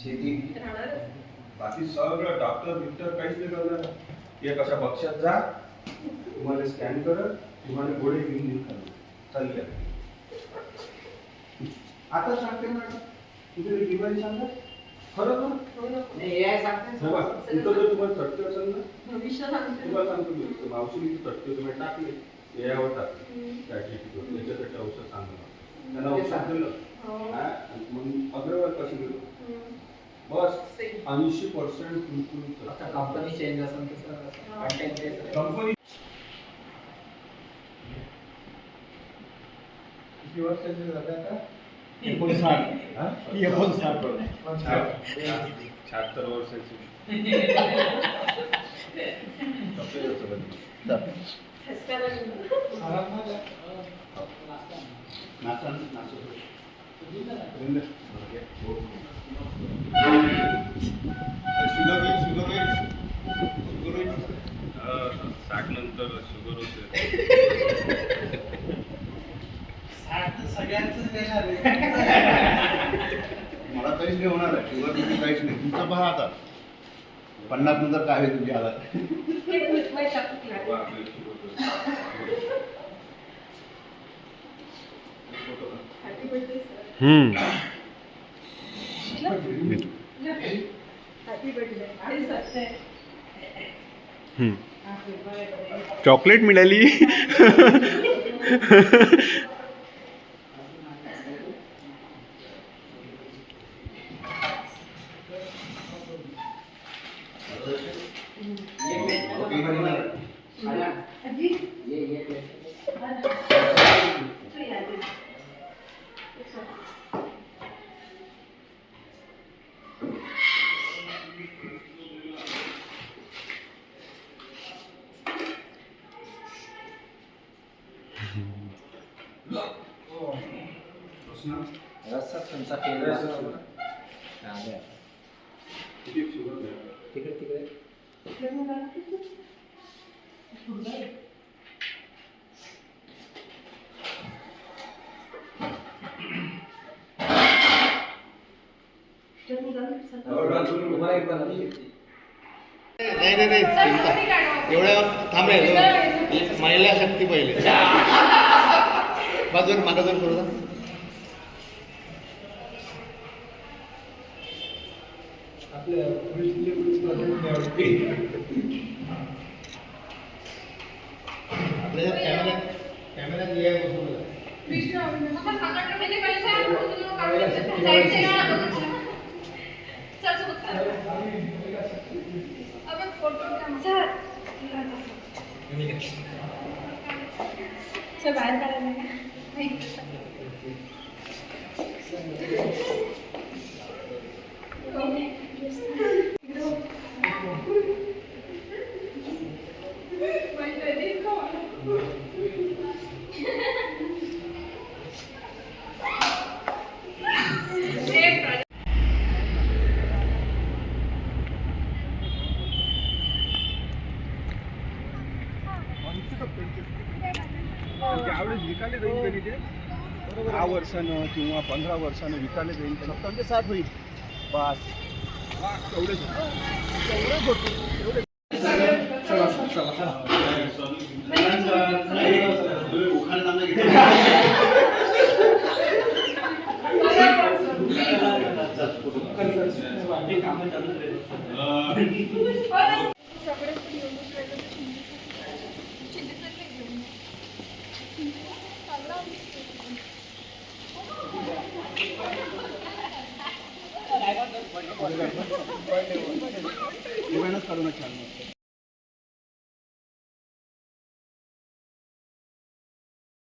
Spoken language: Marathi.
शेती बाकी सगळं डॉक्टर बिक्टर काहीच नाही करणार. एक अशा पक्षात जा, तुम्हाला स्कॅन करत, तुम्हाला गोळे घेऊन देऊन चालले. आता सांगते मॅडम, तुम्ही बिमारी सांगा खरं ना. इथं जर तुम्हाला चटके असेल ना, तुम्हाला सांगतो मी मावशी चटके तुम्ही टाकले यावर टाकले त्याच्यासाठी औषध सांगतो. त्यांना औषध दिलं मग अग्रवाल कशी गेलो बस 80% बिलकुल. आता कंपनी चेंज असेल तसं कंपनी किती वर्षाचे झाले आता? 59 76 वर्षाची. साठ नंतर शुगर होते. मला काहीच नाही होणार आहे शुगर बीपी काहीच नाही. तुमचं पहा आता 50 नंतर काय आहे तुझ्या हातात. चॉकलेट मिळाली. तुमचा तिकडे तिकडे नाही एवढ्या थांबेल. महिला शक्ती पहिले बाजूवर मागा जर करू. आपल्या आपल्या कॅमेऱ्यात ये बसवलं. बाहेर काढायला त्यावेळेस विकायला जाईल कधी ते 10 वर्षानं किंवा 15 वर्षानं विकायला जाईल. 70-60 होईल बस. तेवढेच होते. छान